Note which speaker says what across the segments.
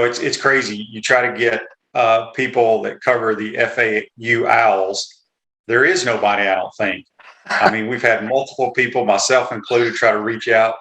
Speaker 1: it's crazy. You try to get people that cover the FAU Owls. There is nobody, I don't think. I mean, we've had multiple people, myself included, try to reach out.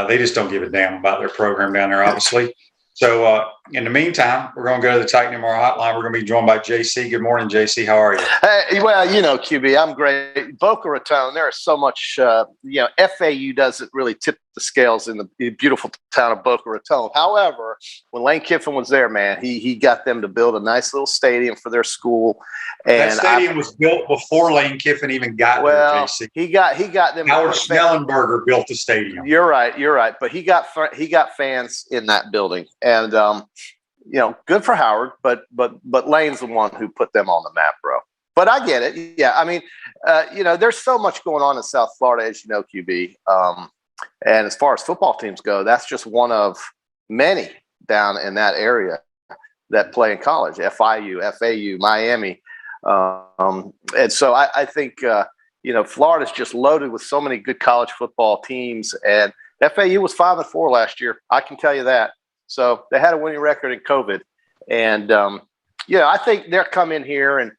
Speaker 1: They just don't give a damn about their program down there, obviously. So in the meantime, we're going to go to the Titan MR hotline. We're going to be joined by JC. Good morning, JC. How are you?
Speaker 2: Hey, well, QB, I'm great. Boca Raton, there is so much, FAU doesn't really tip the scales in the beautiful town of Boca Raton. However, when Lane Kiffin was there, man, he got them to build a nice little stadium for their school. And
Speaker 1: that stadium was built before Lane Kiffin even got there, JC.
Speaker 2: He got them.
Speaker 1: Howard Schnellenberger built the stadium.
Speaker 2: You're right. But he got fans in that building, and good for Howard. But Lane's the one who put them on the map, bro. But I get it. Yeah, I mean, there's so much going on in South Florida, as you know, QB. And as far as football teams go, that's just one of many down in that area that play in college. FIU, FAU, Miami. And so I think, Florida's just loaded with so many good college football teams, and FAU was 5-4 last year. I can tell you that. So they had a winning record in COVID, and I think they'll come in here and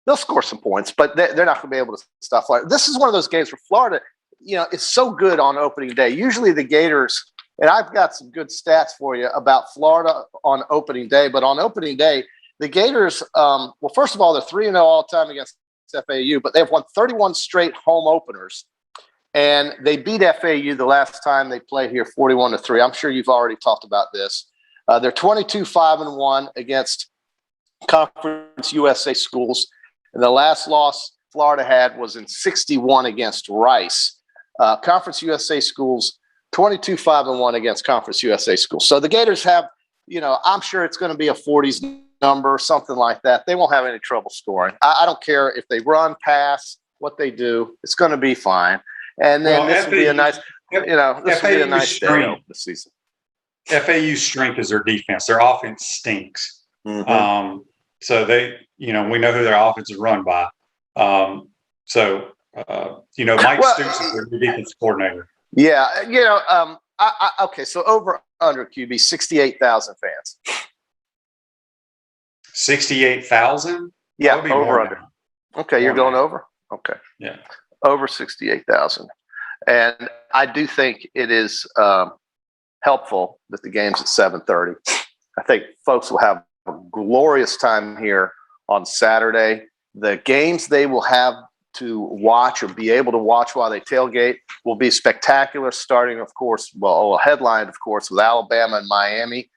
Speaker 2: they'll score some points, but they're not going to be able to stop Florida. This is one of those games where Florida, it's so good on opening day. Usually the Gators, and I've got some good stats for you about Florida on opening day, but on opening day, the Gators, first of all, they're 3-0 all time against FAU, but they've won 31 straight home openers, and they beat FAU the last time they played here 41-3. I'm sure you've already talked about this. They're 22-5-1 against Conference USA schools, and the last loss Florida had was in 61 against Rice. Conference USA schools, 22-5-1 against Conference USA schools. So the Gators have, I'm sure it's going to be a 40s number, something like that. They won't have any trouble scoring. I don't care if they run, pass, what they do. It's going to be fine. And then this will be a nice, this will be a nice day this season.
Speaker 1: FAU's strength is their defense. Their offense stinks.
Speaker 2: Mm-hmm.
Speaker 1: So they, we know who their offense is run by. Mike Stewart is their defense coordinator.
Speaker 2: Yeah, okay. So over under QB 68,000 fans.
Speaker 1: 68,000?
Speaker 2: Yeah, over under. Okay, you're going over? Okay.
Speaker 1: Yeah.
Speaker 2: Over 68,000. And I do think it is helpful that the game's at 7:30. I think folks will have a glorious time here on Saturday. The games they will have to watch or be able to watch while they tailgate will be spectacular, starting, of course, headlined, of course, with Alabama and Miami.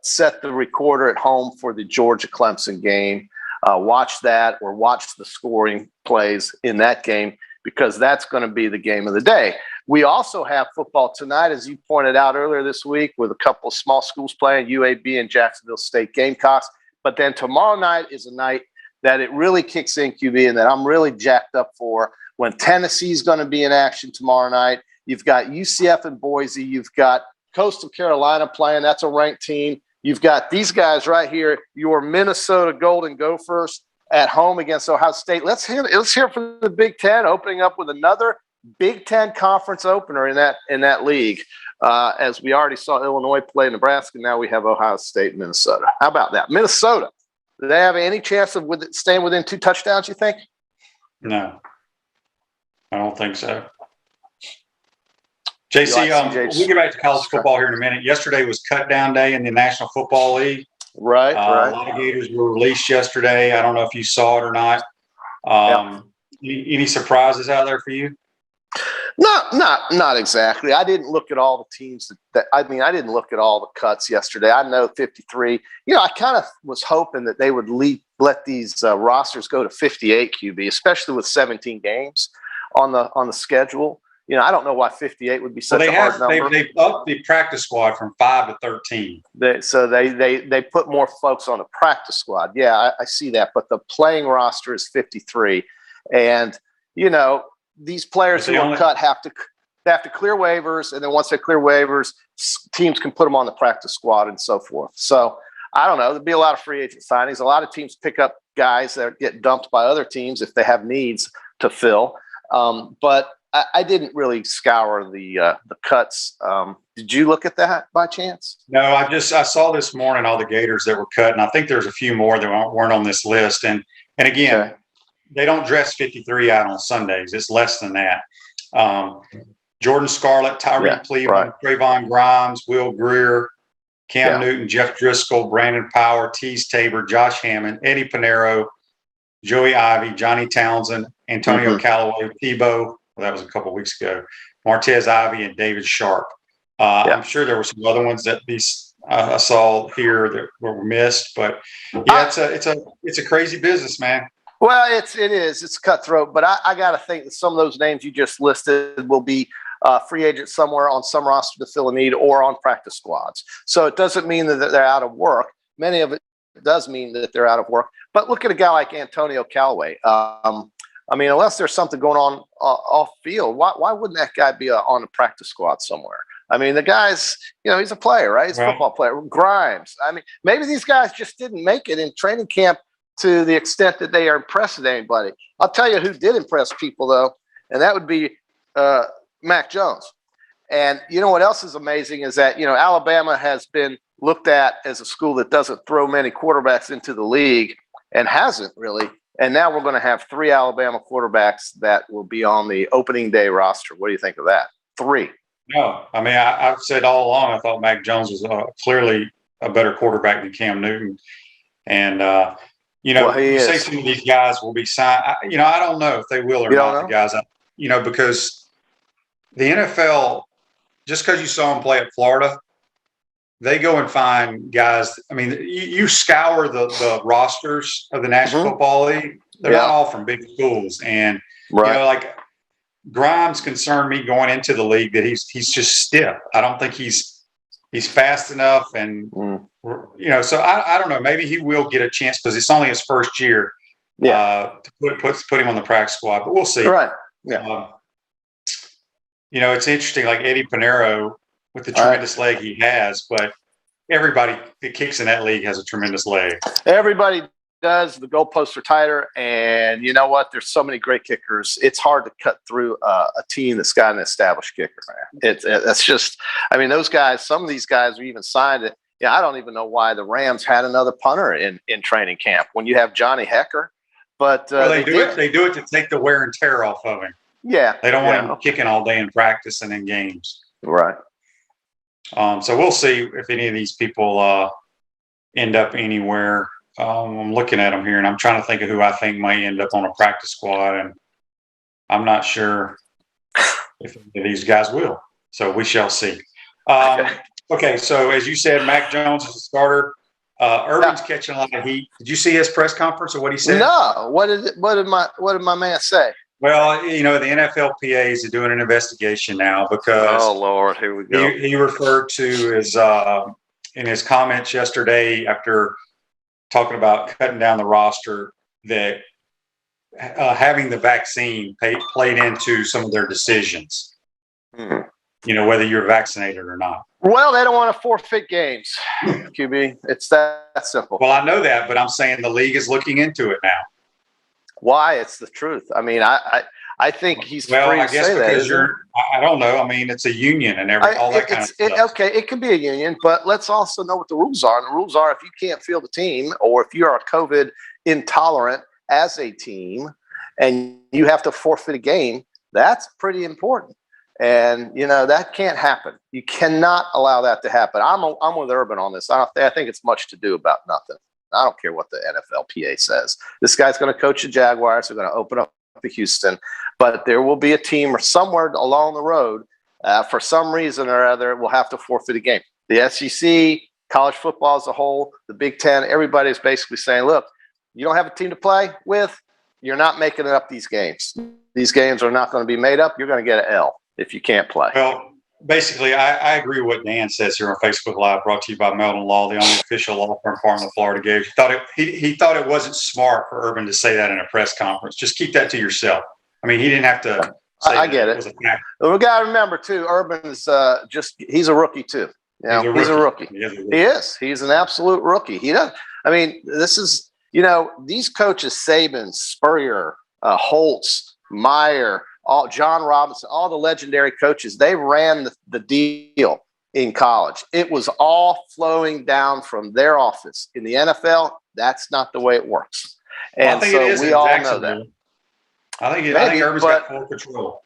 Speaker 2: Set the recorder at home for the Georgia-Clemson game. Watch that or watch the scoring plays in that game, because that's going to be the game of the day. We also have football tonight, as you pointed out earlier this week, with a couple of small schools playing, UAB and Jacksonville State Gamecocks. But then tomorrow night is a night that it really kicks in, QB, and that I'm really jacked up for, when Tennessee's going to be in action tomorrow night. You've got UCF and Boise. You've got Coastal Carolina playing. That's a ranked team. You've got these guys right here, your Minnesota Golden Gophers at home against Ohio State. Let's hear from the Big Ten, opening up with another Big Ten conference opener in that league. As we already saw Illinois play Nebraska, now we have Ohio State and Minnesota. How about that? Minnesota, do they have any chance of staying within 2 touchdowns, you think?
Speaker 1: No, I don't think so. JC, we'll get back to college football here in a minute. Yesterday was cut down day in the National Football League.
Speaker 2: Right.
Speaker 1: A lot of Gators were released yesterday. I don't know if you saw it or not. Any surprises out there for you?
Speaker 2: Not exactly. I didn't look at all the teams I didn't look at all the cuts yesterday. I know 53. I kind of was hoping that they would let these rosters go to 58 QB, especially with 17 games on the schedule. I don't know why 58 would be such a hard number.
Speaker 1: They upped the practice squad from 5 to 13.
Speaker 2: They put more folks on the practice squad. Yeah, I see that. But the playing roster is 53. And, these players who are cut have to clear waivers. And then once they clear waivers, teams can put them on the practice squad and so forth. So I don't know. There'll be a lot of free agent signings. A lot of teams pick up guys that get dumped by other teams if they have needs to fill. But I didn't really scour the cuts. Did you look at that by chance?
Speaker 1: No, I saw this morning all the Gators that were cut, and I think there's a few more that weren't on this list. And again,
Speaker 2: Okay.
Speaker 1: they don't dress 53 out on Sundays. It's less than that. Jordan Scarlett, Tyreek Cleveland, Trayvon Grimes, Will Greer, Cam Newton, Jeff Driscoll, Brandon Power, Tease Tabor, Josh Hammond, Eddie Pinero, Joey Ivy, Johnny Townsend, Antonio Callaway, Tebow. Well, that was a couple of weeks ago. Martez Ivy and David Sharp. I'm sure there were some other ones that I saw here that were missed, but yeah, it's a crazy business, man.
Speaker 2: Well, it is. It's cutthroat, but I got to think that some of those names you just listed will be free agents somewhere on some roster to fill a need or on practice squads. So it doesn't mean that they're out of work. Many of it does mean that they're out of work. But look at a guy like Antonio Callaway. I mean, unless there's something going on off field, why wouldn't that guy be on a practice squad somewhere? I mean, the guy's, he's a player, right? He's a football player. Grimes. I mean, maybe these guys just didn't make it in training camp to the extent that they are impressing anybody. I'll tell you who did impress people, though, and that would be Mac Jones. And you know what else is amazing is that, Alabama has been looked at as a school that doesn't throw many quarterbacks into the league and hasn't really. And now we're going to have 3 Alabama quarterbacks that will be on the opening day roster. What do you think of that? 3.
Speaker 1: No, I mean, I've said all along, I thought Mac Jones was clearly a better quarterback than Cam Newton. And, you say some of these guys will be signed. I don't know if they will or not, the guys. Because the NFL, just because you saw them play at Florida, they go and find guys. I mean, you scour the rosters of the National Football League. They're not all from big schools. And, like Grimes concerned me going into the league that he's just stiff. I don't think he's fast enough. And, so I don't know. Maybe he will get a chance because it's only his first year to put him on the practice squad. But we'll see.
Speaker 2: Right. Yeah.
Speaker 1: It's interesting, like Eddie Pinero with the tremendous leg he has, but everybody that kicks in that league has a tremendous leg. Everybody
Speaker 2: does. The goalposts are tighter, and you know what? There's so many great kickers. It's hard to cut through a team that's got an established kicker, man. That's just, I mean, those guys, some of these guys are even signed it. Yeah, I don't even know why the Rams had another punter in training camp when you have Johnny Hecker. But
Speaker 1: they do it to take the wear and tear off of him.
Speaker 2: Yeah.
Speaker 1: They don't want him kicking all day in practice and in games.
Speaker 2: Right.
Speaker 1: So we'll see if any of these people end up anywhere. I'm looking at them here, and I'm trying to think of who I think might end up on a practice squad, and I'm not sure if any of these guys will. So we shall see. Okay, so as you said, Mac Jones is a starter. Urban's catching a lot of heat. Did you see his press conference or what he said?
Speaker 2: No. What did my man say?
Speaker 1: Well, the NFLPA is doing an investigation now because
Speaker 2: Lord, here we go.
Speaker 1: He referred to his in his comments yesterday after talking about cutting down the roster that having the vaccine played into some of their decisions. Whether you're vaccinated or not.
Speaker 2: Well, they don't want to forfeit games, QB. It's that simple.
Speaker 1: Well, I know that, but I'm saying the league is looking into it now.
Speaker 2: Why? It's the truth. I mean, I think he's free to say that.
Speaker 1: I don't know. I mean, it's a union and all that kind of stuff.
Speaker 2: Okay, it can be a union, but let's also know what the rules are. And the rules are if you can't field the team or if you are COVID intolerant as a team and you have to forfeit a game, that's pretty important. And, that can't happen. You cannot allow that to happen. I'm with Urban on this. I think it's much to do about nothing. I don't care what the NFLPA says. This guy's going to coach the Jaguars. They're going to open up to Houston. But there will be a team or somewhere along the road, for some reason or other, will have to forfeit a game. The SEC, college football as a whole, the Big Ten, everybody is basically saying, look, you don't have a team to play with, you're not making it up these games. These games are not going to be made up. You're going to get an L if you can't play.
Speaker 1: Well, basically, I agree with what Dan says here on Facebook Live, brought to you by Melton Law, the only official law firm part of the Florida Gators. He thought it wasn't smart for Urban to say that in a press conference. Just keep that to yourself. I mean, he didn't have to say
Speaker 2: I get it. But we got to remember, too, Urban is he's a rookie, too. He's a rookie. He is. He's an absolute rookie. He does. I mean, this is, these coaches, Saban, Spurrier, Holtz, Meyer, all John Robinson, all the legendary coaches, they ran the deal in college. It was all flowing down from their office. In the NFL, that's not the way it works. And
Speaker 1: I think
Speaker 2: so
Speaker 1: it is
Speaker 2: we
Speaker 1: in
Speaker 2: all know that.
Speaker 1: Jacksonville. I think
Speaker 2: Maybe,
Speaker 1: Urban's got full control.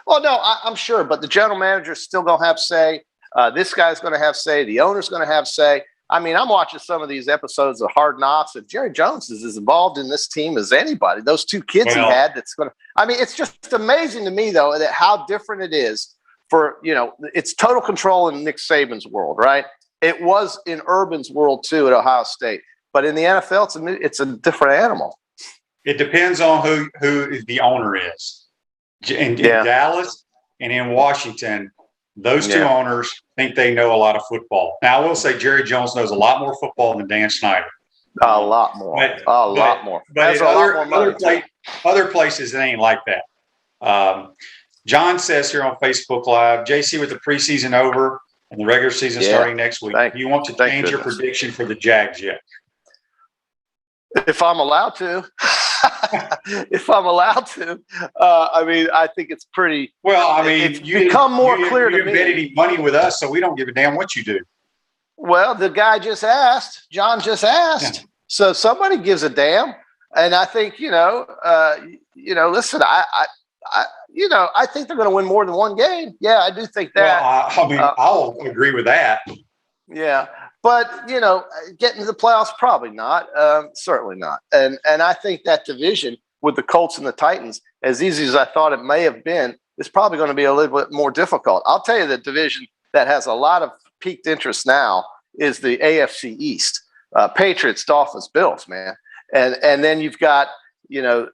Speaker 2: Well, no, I'm sure, but the general manager is still going to have say. This guy's going to have say. The owner's going to have say. I mean, I'm watching some of these episodes of Hard Knocks, and Jerry Jones is as involved in this team as anybody. Those two kids he had, that's going to. I mean, it's just amazing to me, though, that how different it is for, it's total control in Nick Saban's world, right? It was in Urban's world, too, at Ohio State. But in the NFL, it's a different animal.
Speaker 1: It depends on who the owner is. In Dallas and in Washington, those two owners think they know a lot of football. Now, I will say Jerry Jones knows a lot more football than Dan Snyder.
Speaker 2: A lot more. Lot more.
Speaker 1: But other places, it ain't like that. John says here on Facebook Live, JC, with the preseason over and the regular season starting next week, do you want to change your prediction for the Jags yet?
Speaker 2: If I'm allowed to. If I'm allowed to. I mean, I think it's pretty.
Speaker 1: Well, I mean,
Speaker 2: it's become more clear to me.
Speaker 1: You bet any money with us, so we don't give a damn what you do.
Speaker 2: Well, the guy just asked. John just asked. Yeah. So somebody gives a damn. And I think, listen, I think they're going to win more than one game. Yeah, I do think that.
Speaker 1: Well, I'll agree with that.
Speaker 2: Yeah. But, getting to the playoffs, probably not. Certainly not. And I think that division with the Colts and the Titans, as easy as I thought it may have been, is probably going to be a little bit more difficult. I'll tell you, the division that has a lot of piqued interest now is the AFC East. Patriots, Dolphins, Bills, man. And then you've got, the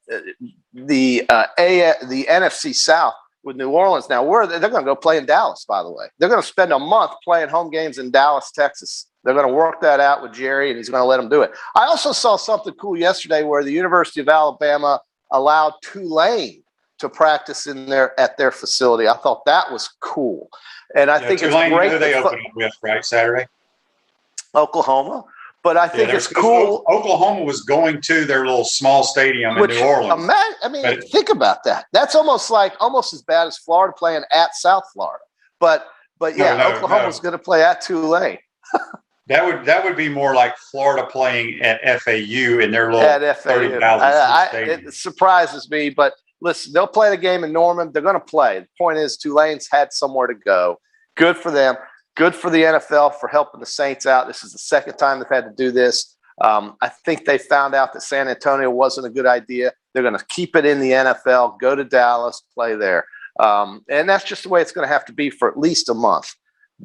Speaker 2: NFC South with New Orleans. Now, they're going to go play in Dallas, by the way. They're going to spend a month playing home games in Dallas, Texas. They're going to work that out with Jerry, and he's going to let them do it. I also saw something cool yesterday where the University of Alabama allowed Tulane to practice at their facility. I thought that was cool. And I think
Speaker 1: Tulane,
Speaker 2: it's great.
Speaker 1: Who they open up with, right, Saturday?
Speaker 2: Oklahoma. But I think it's cool.
Speaker 1: Oklahoma was going to their little small stadium in New Orleans.
Speaker 2: Think about that. That's almost as bad as Florida playing at South Florida. But Oklahoma's going to play at Tulane.
Speaker 1: That would be more like Florida playing at FAU in their little 30,000 stadium.
Speaker 2: It surprises me, but listen, they'll play the game in Norman. They're going to play. The point is, Tulane's had somewhere to go. Good for them. Good for the NFL for helping the Saints out. This is the second time they've had to do this. I think they found out that San Antonio wasn't a good idea. They're going to keep it in the NFL, go to Dallas, play there. And that's just the way it's going to have to be for at least a month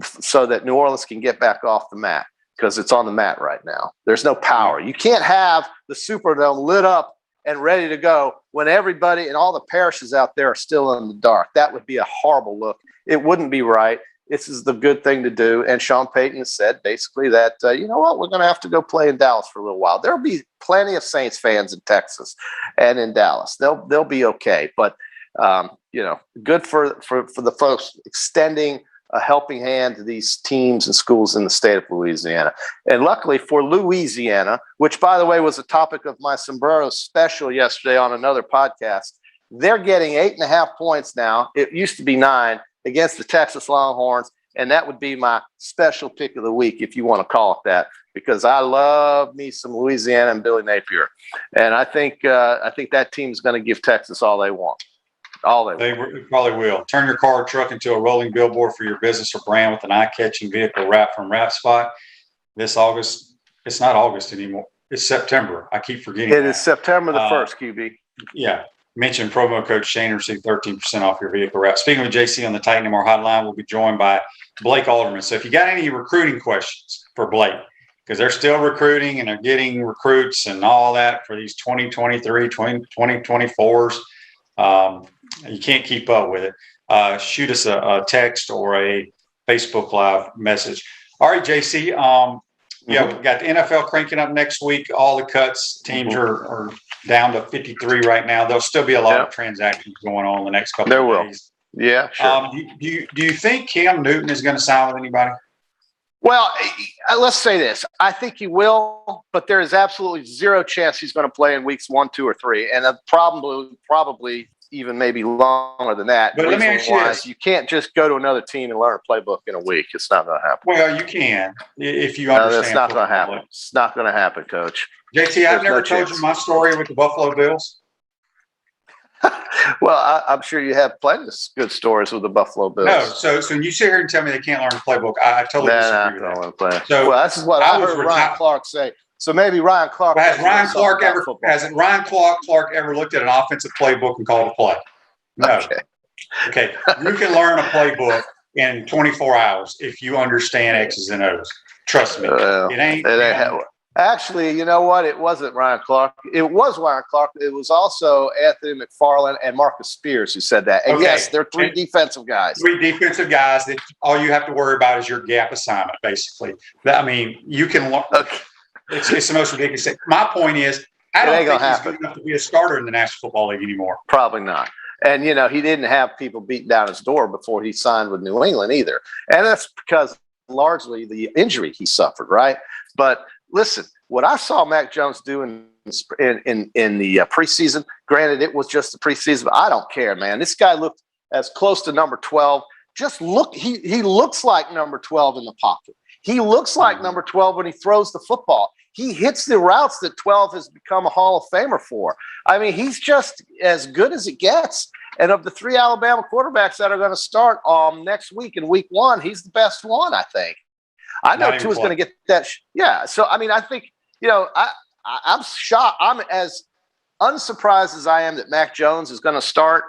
Speaker 2: so that New Orleans can get back off the mat, because it's on the mat right now. There's no power. You can't have the Superdome lit up and ready to go when everybody and all the parishes out there are still in the dark. That would be a horrible look. It wouldn't be right. This is the good thing to do. And Sean Payton has said basically that, we're going to have to go play in Dallas for a little while. There'll be plenty of Saints fans in Texas and in Dallas. They'll be okay. But, good for the folks extending a helping hand to these teams and schools in the state of Louisiana. And luckily for Louisiana, which, by the way, was a topic of my Sombrero special yesterday on another podcast, they're getting 8.5 points now. It used to be 9 against the Texas Longhorns. And that would be my special pick of the week, if you want to call it that, because I love me some Louisiana and Billy Napier. And I think that team's going to give Texas all they want. They
Speaker 1: probably will. Turn your car or truck into a rolling billboard for your business or brand with an eye-catching vehicle wrap from Wrap Spot. This August, it's not August anymore. It's September. I keep forgetting.
Speaker 2: It is September the 1st, QB.
Speaker 1: Yeah. Mention promo code Shane and receive 13% off your vehicle wrap. Speaking with JC on the Titan MR hotline, we'll be joined by Blake Alderman. So if you got any recruiting questions for Blake, because they're still recruiting and they're getting recruits and all that for these 2023, 2024s, you can't keep up with it. Shoot us a text or a Facebook Live message. All right, JC. We got the NFL cranking up next week. All the cuts. Teams are down to 53 right now. There'll still be a lot of transactions going on in the next couple of days.
Speaker 2: Yeah, sure.
Speaker 1: Do you think Cam Newton is going to sign with anybody?
Speaker 2: Well, let's say this. I think he will, but there is absolutely zero chance he's going to play in weeks 1, 2, or 3. And probably even maybe longer than that.
Speaker 1: But let me ask you this.
Speaker 2: You can't just go to another team and learn a playbook in a week. It's not going to happen.
Speaker 1: Well, you can if you
Speaker 2: No,
Speaker 1: understand.
Speaker 2: that's not going to happen. It's not going to happen, Coach.
Speaker 1: JT, I've never told you my story with the Buffalo Bills.
Speaker 2: Well, I'm sure you have plenty of good stories with the Buffalo Bills.
Speaker 1: No, so when you sit here and tell me they can't learn a playbook, I totally disagree with that.
Speaker 2: So, well, this is what I heard Ryan Clark say. So maybe Ryan Clark.
Speaker 1: Has Ryan Clark ever looked at an offensive playbook and called a play? No. Okay. You can learn a playbook in 24 hours if you understand X's and O's. Trust me. It ain't.
Speaker 2: Actually, you know what? It wasn't Ryan Clark. It was Ryan Clark. It was also Anthony McFarland and Marcus Spears who said that. And yes, they're three defensive guys.
Speaker 1: Three defensive guys that all you have to worry about is your gap assignment, basically. I mean, you can learn. Okay. It's the most ridiculous thing. My point is, I don't think he's good enough to be a starter in the National Football League anymore.
Speaker 2: Probably not. And, you know, he didn't have people beating down his door before he signed with New England either. And that's because largely the injury he suffered, right? But listen, what I saw Mac Jones do in the preseason, granted it was just the preseason, but I don't care, man. This guy looked as close to number 12. Just look, he looks like number 12 in the pocket. He looks like number 12 when he throws the football. He hits the routes that 12 has become a Hall of Famer for. I mean, he's just as good as it gets. And of the three Alabama quarterbacks that are going to start next week in week 1, he's the best one, I think. I know Tua's going to get that. Yeah. So, I mean, I think, you know, I'm shocked. I'm as unsurprised as I am that Mac Jones is going to start.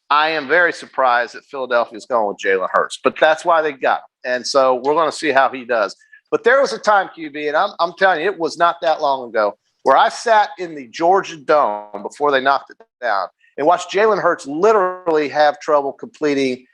Speaker 2: I am very surprised that Philadelphia is going with Jalen Hurts, but that's why they got him. And so we're going to see how he does. But there was a time, QB, and I'm telling you, it was not that long ago, where I sat in the Georgia Dome before they knocked it down and watched Jalen Hurts literally have trouble completing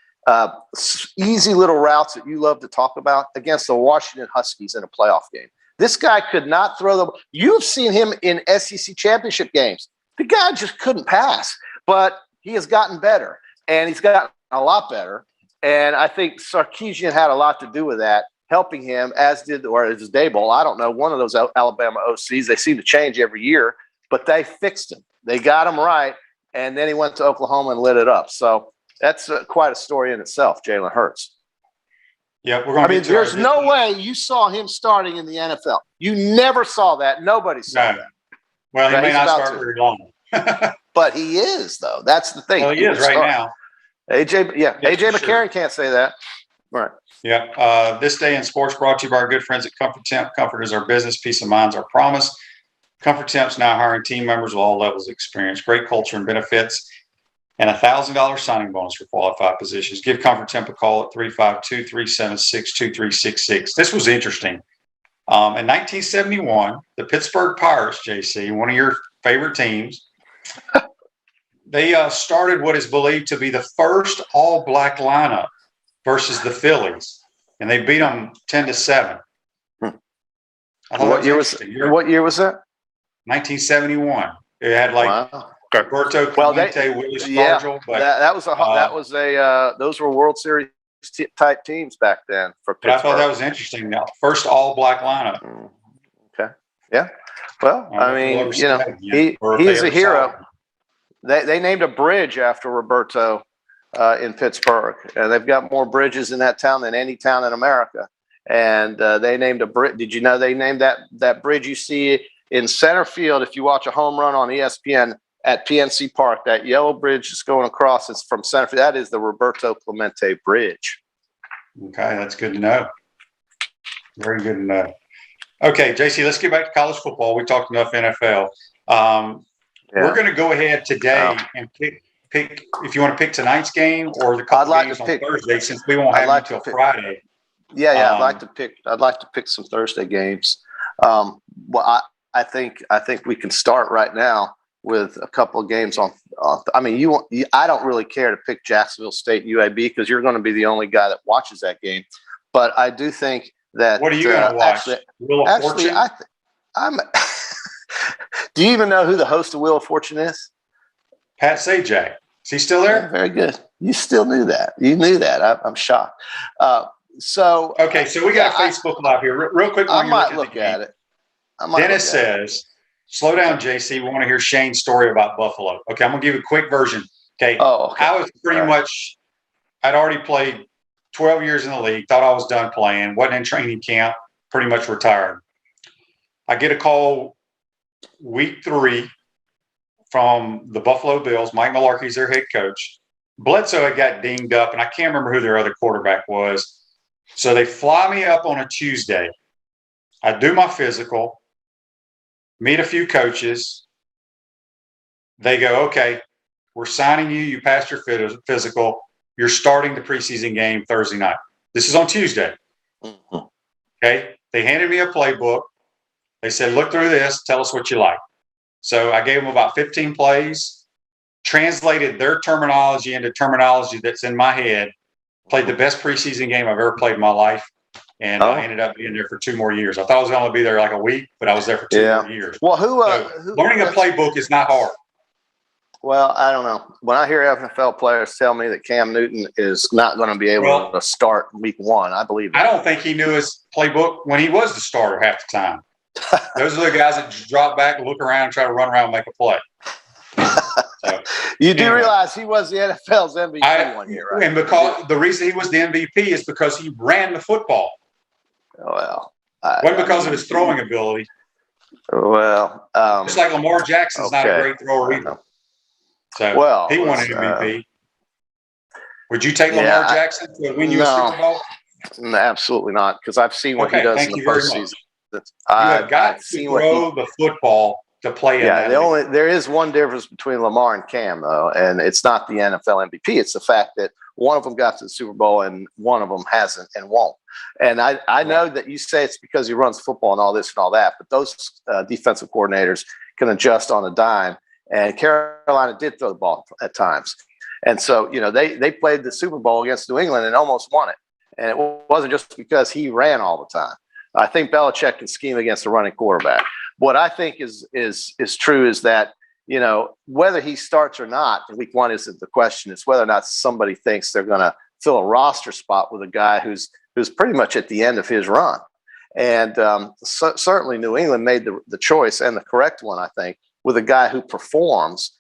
Speaker 2: easy little routes that you love to talk about against the Washington Huskies in a playoff game. This guy could not throw the – you've seen him in SEC championship games. The guy just couldn't pass, but he has gotten better, and he's gotten a lot better. And I think Sarkisian had a lot to do with that, helping him, as did, or as Daboll, I don't know, one of those Alabama OCs. They seem to change every year, but they fixed him. They got him right, and then he went to Oklahoma and lit it up. So that's quite a story in itself, Jalen Hurts.
Speaker 1: Yeah, we're going to
Speaker 2: there's no way you saw him starting in the NFL. You never saw that. Nobody saw that.
Speaker 1: Well, he may not start very long.
Speaker 2: But he is, though. That's the thing.
Speaker 1: Well, he is right now.
Speaker 2: AJ McCarron can't say that. Right.
Speaker 1: Yeah. This day in sports brought to you by our good friends at Comfort Temp. Comfort is our business. Peace of mind is our promise. Comfort Temp's now hiring team members of all levels of experience, great culture and benefits, and $1,000 signing bonus for qualified positions. Give Comfort Temp a call at 352-376-2366. This was interesting. In 1971, the Pittsburgh Pirates, JC, one of your favorite teams, they started what is believed to be the first all-black lineup versus the Phillies, and they beat them 10-7.
Speaker 2: What year was that?
Speaker 1: 1971. It had Roberto, Clemente, Willie Stargell.
Speaker 2: But those were World Series type teams back then for Pittsburgh.
Speaker 1: But I thought that was interesting. Now, first all-black lineup.
Speaker 2: Okay. Yeah. Well, I mean, he's a hero. They named a bridge after Roberto in Pittsburgh, and they've got more bridges in that town than any town in America. And they named a bridge. Did you know they named that bridge you see in center field if you watch a home run on ESPN at PNC Park? That yellow bridge is going across. It's from center field. That is the Roberto Clemente Bridge.
Speaker 1: Okay, that's good to know. Very good to know. Okay, JC, let's get back to college football. We talked enough NFL. We're going to go ahead today and pick if you want to pick tonight's game or the couple games on Thursday, since we won't have until Friday.
Speaker 2: Yeah, I'd like to pick some Thursday games. Well, I think we can start right now with a couple of games on. I mean, I don't really care to pick Jacksonville State UAB because you're going to be the only guy that watches that game. But I do think that.
Speaker 1: What are you going to watch? Wheel of Fortune?
Speaker 2: I'm. Do you even know who the host of Wheel of Fortune is?
Speaker 1: Pat Sajak. Is he still there?
Speaker 2: Yeah, very good. You still knew that. You knew that. I'm shocked. So
Speaker 1: we got a Facebook Live here. Real quick.
Speaker 2: I might look at it.
Speaker 1: Dennis says, slow down, JC. We want to hear Shane's story about Buffalo. Okay, I'm going to give you a quick version. Okay.
Speaker 2: Oh, okay.
Speaker 1: I was pretty much, I'd already played 12 years in the league, thought I was done playing, wasn't in training camp, pretty much retired. I get a call week 3 from the Buffalo Bills. Mike Mularkey's their head coach. Bledsoe had got dinged up, and I can't remember who their other quarterback was. So they fly me up on a Tuesday. I do my physical, meet a few coaches. They go, okay, we're signing you. You passed your physical. You're starting the preseason game Thursday night. This is on Tuesday.
Speaker 2: Mm-hmm.
Speaker 1: Okay. They handed me a playbook. They said, look through this. Tell us what you like. So I gave them about 15 plays, translated their terminology into terminology that's in my head, played the best preseason game I've ever played in my life. And I ended up being there for 2 more years. I thought I was going to be there like a week, but I was there for 2 more years.
Speaker 2: Well,
Speaker 1: learning a playbook is not hard.
Speaker 2: Well, I don't know. When I hear NFL players tell me that Cam Newton is not going to be able to start week 1, I believe it.
Speaker 1: I don't think he knew his playbook when he was the starter half the time. Those are the guys that just drop back, look around, and try to run around and make a play. So,
Speaker 2: you do realize he was the NFL's MVP 1 year, right?
Speaker 1: And because the reason he was the MVP is because he ran the football.
Speaker 2: Well,
Speaker 1: wasn't because of his throwing ability.
Speaker 2: Well,
Speaker 1: just like Lamar Jackson's not a great thrower either. So he won an MVP. Would you take Lamar Jackson to win you a Super Bowl?
Speaker 2: No, absolutely not, because I've seen what he does in the postseason.
Speaker 1: You have got to throw the football to play in that league.
Speaker 2: There is one difference between Lamar and Cam, though, and it's not the NFL MVP. It's the fact that one of them got to the Super Bowl and one of them hasn't and won't. And I know that you say it's because he runs football and all this and all that, but those defensive coordinators can adjust on a dime. And Carolina did throw the ball at times. And so, they played the Super Bowl against New England and almost won it. And it wasn't just because he ran all the time. I think Belichick can scheme against a running quarterback. What I think is true is that, whether he starts or not, week 1 isn't the question. It's whether or not somebody thinks they're going to fill a roster spot with a guy who's pretty much at the end of his run. And certainly New England made the choice, and the correct one, I think, with a guy who performs,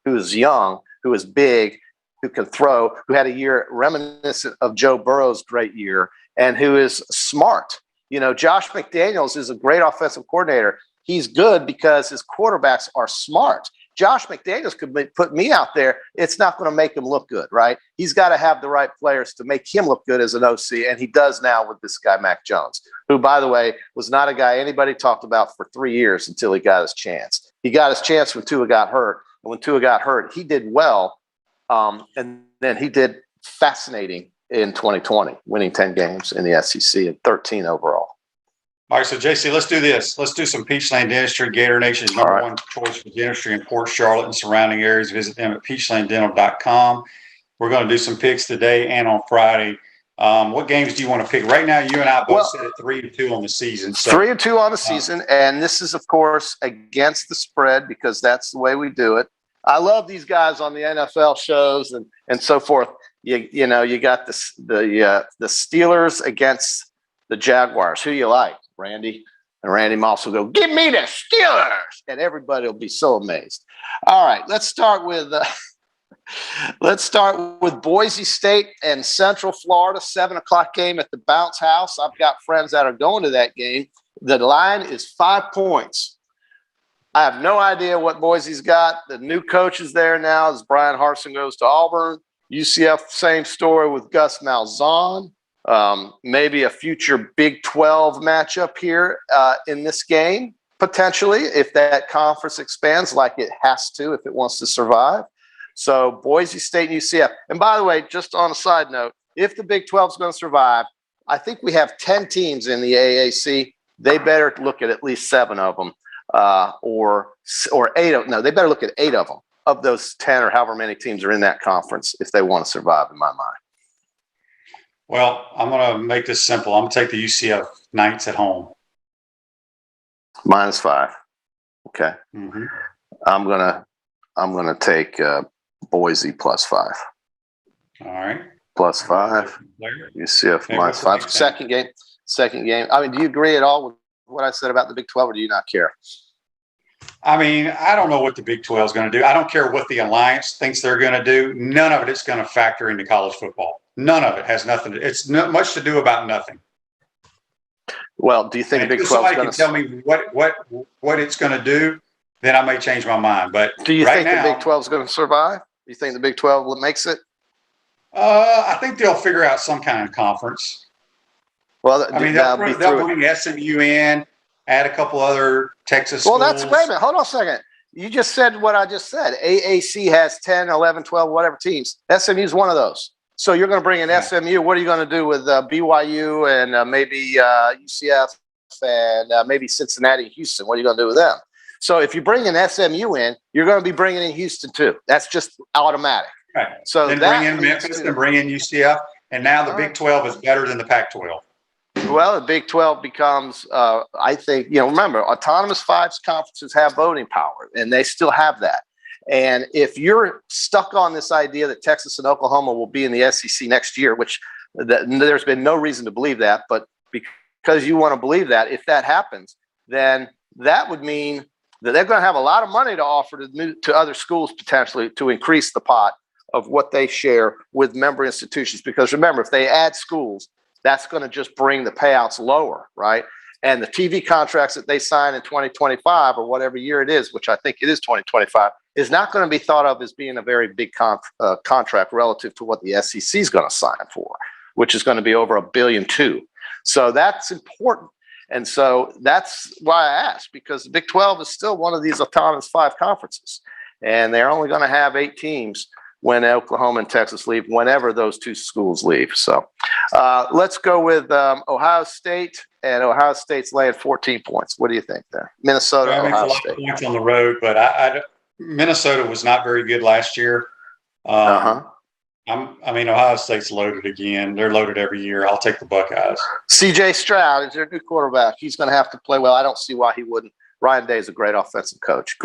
Speaker 2: who is young, who is big, who can throw, who had a year reminiscent of Joe Burrow's great year, and who is smart. Josh McDaniels is a great offensive coordinator. He's good because his quarterbacks are smart. Josh McDaniels could put me out there. It's not going to make him look good, right? He's got to have the right players to make him look good as an OC, and he does now with this guy, Mac Jones, who, by the way, was not a guy anybody talked about for 3 years until he got his chance. He got his chance when Tua got hurt, and when Tua got hurt, he did well, and then he did fascinating in 2020, winning 10 games in the SEC and 13 overall.
Speaker 1: All right, so JC, let's do this. Let's do some Peachland Dentistry, Gator Nation's number 1 choice for dentistry in Port Charlotte and surrounding areas. Visit them at peachlanddental.com. We're going to do some picks today and on Friday. What games do you want to pick? Right now, you and I both sit at 3-2 on the season. So,
Speaker 2: 3-2 on the season, and this is, of course, against the spread because that's the way we do it. I love these guys on the NFL shows and so forth. You got the Steelers against the Jaguars. Who you like, Randy? And Randy Moss will go, give me the Steelers, and everybody will be so amazed. All right, let's start with Boise State and Central Florida, 7:00 game at the Bounce House. I've got friends that are going to that game. The line is 5 points. I have no idea what Boise's got. The new coach is there now as Brian Harsin goes to Auburn. UCF, same story with Gus Malzahn. Maybe a future Big 12 matchup here in this game, potentially, if that conference expands like it has to, if it wants to survive. So Boise State and UCF. And by the way, just on a side note, if the Big 12 is going to survive, I think we have 10 teams in the AAC. They better look at least 7 of them. Or 8 of no, they better look at 8 of them of those 10 or however many teams are in that conference if they want to survive, in my mind.
Speaker 1: Well, I'm going to make this simple. I'm going to take the UCF Knights at home.
Speaker 2: -5. Okay.
Speaker 1: Mm-hmm.
Speaker 2: I'm gonna take Boise +5.
Speaker 1: All right.
Speaker 2: +5. UCF -5. Second game. I mean, do you agree at all with what I said about the Big 12, or do you not care?
Speaker 1: I mean, I don't know what the Big 12 is going to do. I don't care what the alliance thinks they're going to do. None of it is going to factor into college football. None of it has nothing. It's not much to do about nothing.
Speaker 2: Well, do you think
Speaker 1: And
Speaker 2: the Big
Speaker 1: if
Speaker 2: 12 is
Speaker 1: somebody
Speaker 2: going
Speaker 1: can tell me what it's going to do, then I may change my mind. But
Speaker 2: Do you
Speaker 1: right
Speaker 2: think
Speaker 1: now,
Speaker 2: the Big 12 is going to survive? You think the Big 12 makes it?
Speaker 1: I think they'll figure out some kind of conference.
Speaker 2: Well,
Speaker 1: I mean,
Speaker 2: that'll be
Speaker 1: they'll
Speaker 2: through.
Speaker 1: bring SMU in, add a couple other Texas
Speaker 2: Well,
Speaker 1: schools.
Speaker 2: wait a minute. Hold on a second. You just said what I just said. AAC has 10, 11, 12, whatever teams. SMU is one of those. So you're going to bring in SMU. What are you going to do with BYU and maybe UCF and maybe Cincinnati and Houston? What are you going to do with them? So if you bring an SMU in, you're going to be bringing in Houston too. That's just automatic.
Speaker 1: Right.
Speaker 2: So
Speaker 1: then bring in Memphis and bring in UCF. And now the Big 12 is better than the Pac-12.
Speaker 2: Well, the Big 12 becomes, I think, remember, autonomous five conferences have voting power, and they still have that. And if you're stuck on this idea that Texas and Oklahoma will be in the SEC next year, which there's been no reason to believe that, but because you want to believe that, if that happens, then that would mean that they're going to have a lot of money to offer to other schools potentially to increase the pot of what they share with member institutions. Because remember, if they add schools, that's going to just bring the payouts lower, right? And the TV contracts that they sign in 2025 or whatever year it is, which I think it is 2025, is not going to be thought of as being a very big contract relative to what the SEC is going to sign for, which is going to be over $1.2 billion. So that's important. And so that's why I asked, because the Big 12 is still one of these autonomous five conferences, and they're only going to have 8 teams when Oklahoma and Texas leave, whenever those two schools leave. So let's go with Ohio State, and Ohio State's laying 14 points. What do you think there? Minnesota, Ohio State.
Speaker 1: Points on the road, but Minnesota was not very good last year. Ohio State's loaded again. They're loaded every year. I'll take the Buckeyes.
Speaker 2: C.J. Stroud is their new quarterback. He's going to have to play well. I don't see why he wouldn't. Ryan Day is a great offensive coach.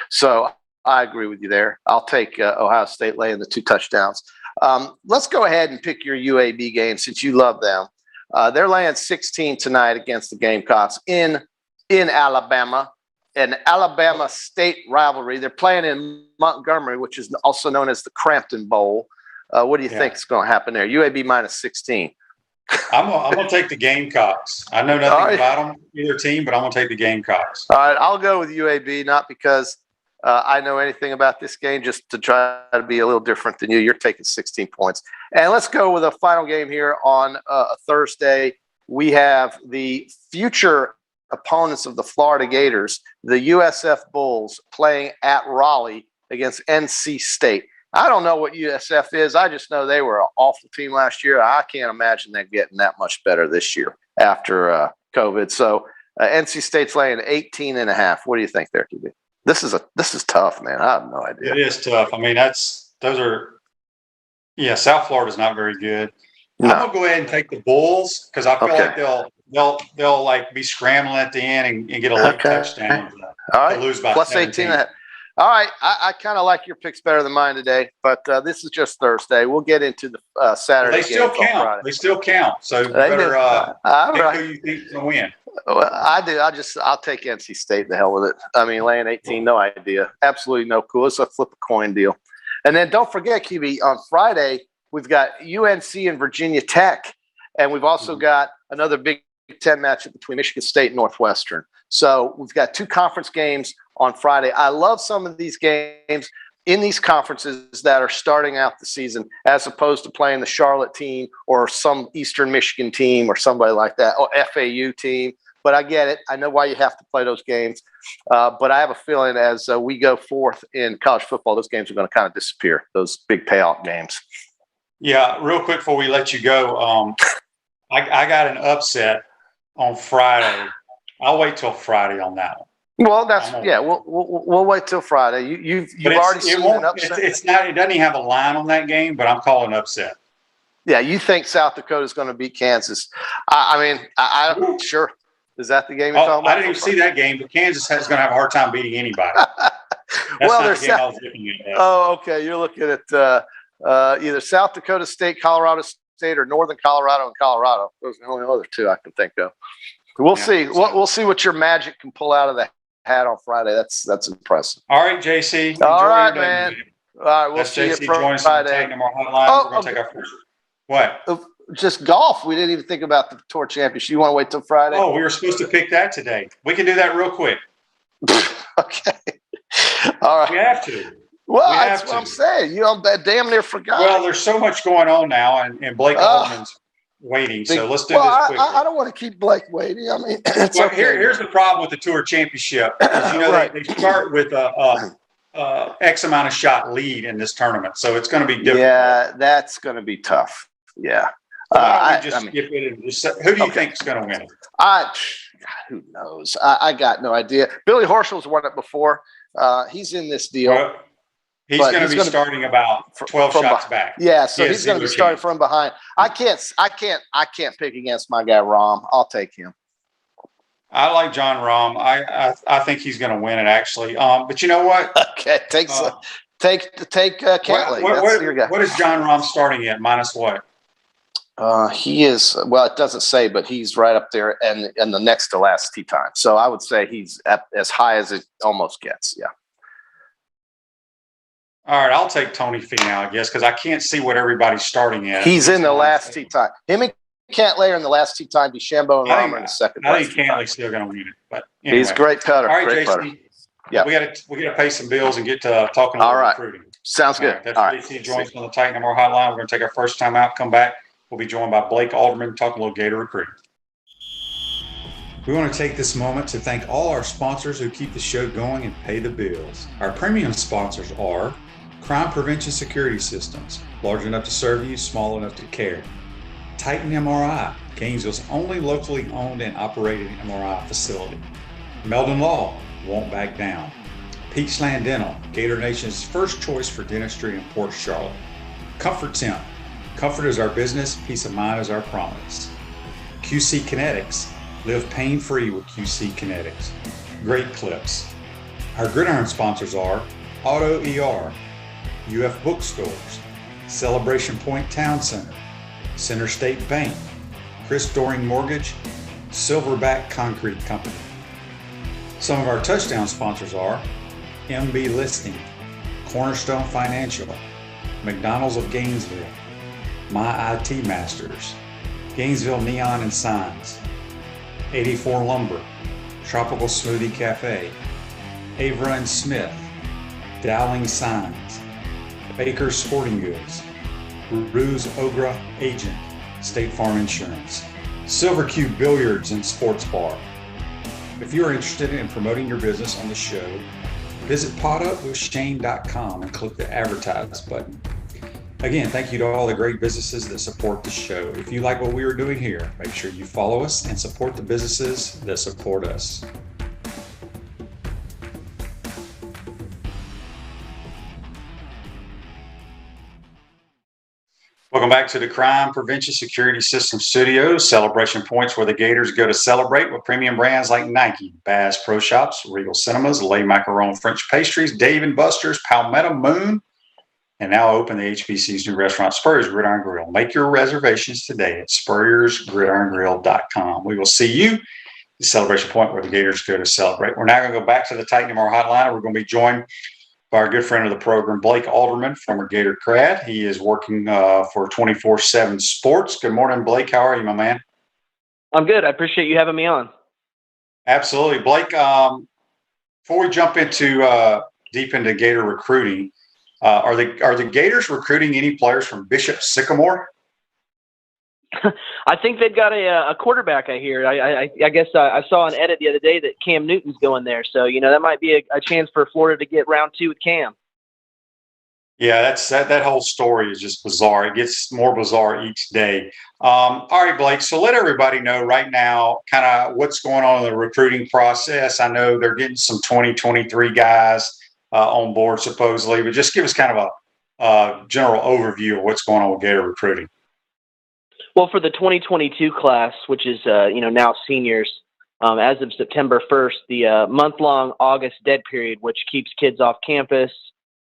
Speaker 2: So I agree with you there. I'll take Ohio State laying the 2 touchdowns. Let's go ahead and pick your UAB game since you love them. They're laying 16 tonight against the Gamecocks in Alabama, an Alabama State rivalry. They're playing in Montgomery, which is also known as the Crampton Bowl. What do you think is going to happen there? UAB minus 16.
Speaker 1: I'm going to take the Gamecocks. I know nothing about them, either team, but I'm going to take the Gamecocks.
Speaker 2: All right, I'll go with UAB, not because I know anything about this game, just to try to be a little different than you. You're taking 16 points. And let's go with a final game here on a Thursday. We have the future opponents of the Florida Gators, the USF Bulls, playing at Raleigh against NC State. I don't know what USF is. I just know they were an awful team last year. I can't imagine them getting that much better this year after COVID. So NC State's laying 18.5. What do you think there, QB? This is tough, man. I have no idea.
Speaker 1: It is tough. I mean, South Florida's not very good. No. I'm gonna go ahead and take the Bulls because I feel like they'll like be scrambling at the end and get a late touchdown.
Speaker 2: All right,
Speaker 1: lose by
Speaker 2: plus 18.5. All right, I kind of like your picks better than mine today, but this is just Thursday. We'll get into the Saturday.
Speaker 1: They still count. They still count. So you better pick who you think is going to win.
Speaker 2: Well, I do. I'll take NC State. The hell with it. I mean, laying 18, no idea. Absolutely no clue. It's a flip a coin deal. And then don't forget, QB, on Friday we've got UNC and Virginia Tech, and we've also got another Big Ten matchup between Michigan State and Northwestern. So we've got 2 conference games on Friday. I love some of these games in these conferences that are starting out the season as opposed to playing the Charlotte team or some Eastern Michigan team or somebody like that, or FAU team. But I get it. I know why you have to play those games. But I have a feeling as we go forth in college football, those games are going to kind of disappear, those big payout games. Yeah,
Speaker 1: real quick before we let you go, I got an upset on Friday. I'll wait till Friday on that one.
Speaker 2: Well, we'll wait till Friday. You've already seen an upset.
Speaker 1: It doesn't even have a line on that game, but I'm calling upset.
Speaker 2: Yeah, you think South Dakota is going to beat Kansas? I'm sure. Is that the game you're talking about?
Speaker 1: I didn't even see that game, but Kansas is going to have a hard time beating anybody.
Speaker 2: Well, there's I was looking at. Oh, okay. You're looking at either South Dakota State, Colorado State, or Northern Colorado and Colorado. Those are the only other 2 I can think of. We'll see. We'll see what your magic can pull out of the hat on Friday. That's impressive.
Speaker 1: All right, JC. Enjoy
Speaker 2: All right,
Speaker 1: your day,
Speaker 2: man. All right, we'll
Speaker 1: That's
Speaker 2: see you
Speaker 1: JC joining us on the
Speaker 2: Friday.
Speaker 1: Titan Lamar Hotline.
Speaker 2: Oh,
Speaker 1: We're going to take our first. What?
Speaker 2: Just golf. We didn't even think about the tour championship. You want to wait till Friday?
Speaker 1: Oh, we were supposed to pick that today. We can do that real quick.
Speaker 2: Okay. All right.
Speaker 1: We have to.
Speaker 2: Well, that's what I'm saying. You know, damn near forgot.
Speaker 1: Well, there's so much going on now, and Blake Alderman's waiting. So let's do this quickly.
Speaker 2: I don't want to keep Blake waiting. I mean, it's okay.
Speaker 1: Here's the problem with the tour championship. Is, right. they start with X amount of shot lead in this tournament, so it's going to be difficult.
Speaker 2: Yeah, that's going to be tough. Yeah.
Speaker 1: Who do you think is going to win it?
Speaker 2: Who knows? I got no idea. Billy Horschel's won it before. He's in this deal.
Speaker 1: Well, he's going to be starting about 12 shots back.
Speaker 2: Yeah, so he's going to be starting from behind. I can't pick against my guy Rahm. I'll take him. I
Speaker 1: like John Rahm. I think he's going to win it actually. But you know what?
Speaker 2: Okay, take Cantley. That's your guy.
Speaker 1: What is John Rahm starting at? Minus what?
Speaker 2: He is, well, it doesn't say, but he's right up there and the next to last tee time. So I would say he's as high as it almost gets. Yeah.
Speaker 1: All right, I'll take Tony Finau, I guess, because I can't see what everybody's starting at.
Speaker 2: He's in the last tee time. Him and Cantley are in the last tee time. DeChambeau and Rahm are in the second.
Speaker 1: I think Cantley's still going to win it, but anyway.
Speaker 2: He's a great putter.
Speaker 1: All right,
Speaker 2: great
Speaker 1: JC.
Speaker 2: Putter. Yeah,
Speaker 1: we got to pay some bills and get to talking about recruiting.
Speaker 2: Sounds good.
Speaker 1: All right, that's JC joins us on the Titan Lamar Hotline. We're going to take our first time out. Come back. We'll be joined by Blake Alderman talking a little Gator recruiting. We want to take this moment to thank all our sponsors who keep the show going and pay the bills. Our premium sponsors are Crime Prevention Security Systems, large enough to serve you, small enough to care. Titan MRI, Gainesville's only locally owned and operated MRI facility. Meldon Law, won't back down. Peachland Dental, Gator Nation's first choice for dentistry in Port Charlotte. Comfort Temp, comfort is our business, peace of mind is our promise. QC Kinetics, live pain-free with QC Kinetics. Great Clips. Our gridiron sponsors are Auto ER, UF Bookstores, Celebration Point Town Center, Center State Bank, Chris Doring Mortgage, Silverback Concrete Company. Some of our touchdown sponsors are MB Listing, Cornerstone Financial, McDonald's of Gainesville, My IT Masters, Gainesville Neon and Signs, 84 Lumber, Tropical Smoothie Cafe, Avra and Smith, Dowling Signs, Baker's Sporting Goods, Ruse Ogra Agent, State Farm Insurance, Silver Cube Billiards and Sports Bar. If you are interested in promoting your business on the show, visit potupwithshane.com and click the advertise button. Again, thank you to all the great businesses that support the show. If you like what we are doing here, make sure you follow us and support the businesses that support us. Welcome back to the Crime Prevention Security System Studios. Celebration Points where the Gators go to celebrate with premium brands like Nike, Bass Pro Shops, Regal Cinemas, Le Macaron French Pastries, Dave & Buster's, Palmetto Moon, and now open the HBC's new restaurant, Spurrier's Gridiron Grill. Make your reservations today at spurriersgridirongrill.com. We will see you at the Celebration Point where the Gators go to celebrate. We're now going to go back to the Titan MR Hotline. We're going to be joined by our good friend of the program, Blake Alderman, former Gator grad. He is working for 24/7 Sports. Good morning, Blake. How are you, my man?
Speaker 3: I'm good. I appreciate you having me on.
Speaker 1: Absolutely. Blake, before we jump into deep into Gator recruiting, are the Gators recruiting any players from Bishop Sycamore?
Speaker 3: I think they've got a quarterback, I hear. I guess I saw an edit the other day that Cam Newton's going there. So, that might be a chance for Florida to get round 2 with Cam.
Speaker 1: Yeah, that whole story is just bizarre. It gets more bizarre each day. All right, Blake, so let everybody know right now kind of what's going on in the recruiting process. I know they're getting some 2023 guys on board supposedly, but just give us kind of a general overview of what's going on with Gator recruiting.
Speaker 3: Well, for the 2022 class, which is, now seniors, as of September 1st, the month-long August dead period, which keeps kids off campus.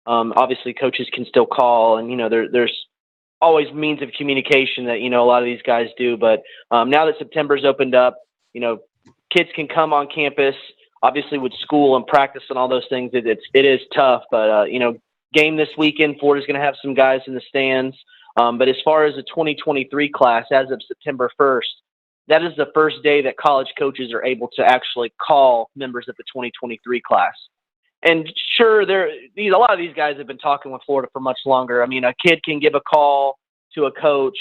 Speaker 3: Obviously, coaches can still call, and, there's always means of communication that, a lot of these guys do. But now that September's opened up, kids can come on campus. obviously with school and practice and all those things, it is tough. But game this weekend, Florida's going to have some guys in the stands. But as far as the 2023 class, as of September 1st, that is the first day that college coaches are able to actually call members of the 2023 class. And sure, a lot of these guys have been talking with Florida for much longer. I mean, a kid can give a call to a coach.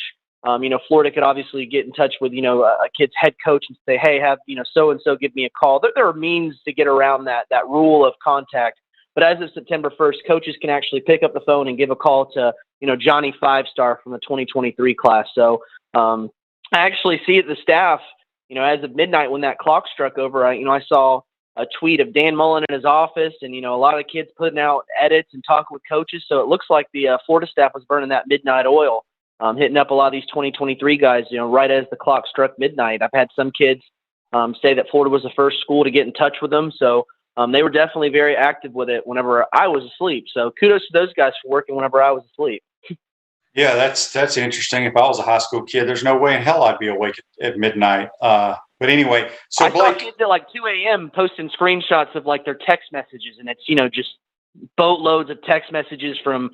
Speaker 3: Florida could obviously get in touch with, a kid's head coach and say, hey, have, so-and-so give me a call. There are means to get around that rule of contact. But as of September 1st, coaches can actually pick up the phone and give a call to, Johnny 5-star from the 2023 class. So I actually see the staff, as of midnight when that clock struck over, I saw a tweet of Dan Mullen in his office and, a lot of kids putting out edits and talking with coaches. So it looks like the Florida staff was burning that midnight oil, hitting up a lot of these 2023 guys, right as the clock struck midnight. I've had some kids say that Florida was the first school to get in touch with them. So they were definitely very active with it whenever I was asleep. So kudos to those guys for working whenever I was asleep.
Speaker 1: Yeah, that's interesting. If I was a high school kid, there's no way in hell I'd be awake at midnight. But anyway, so
Speaker 3: I
Speaker 1: Blake,
Speaker 3: saw kids at like 2 a.m. posting screenshots of like their text messages, and it's just boatloads of text messages from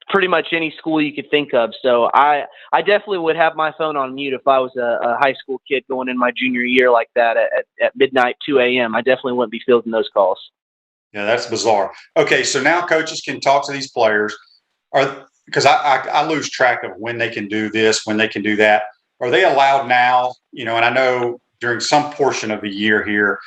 Speaker 3: pretty much any school you could think of. So I definitely would have my phone on mute if I was a high school kid going in my junior year like that at midnight, 2 a.m. I definitely wouldn't be fielding those calls.
Speaker 1: Yeah, that's bizarre. Okay, so now coaches can talk to these players. Because I lose track of when they can do this, when they can do that. Are they allowed now? And I know during some portion of the year here,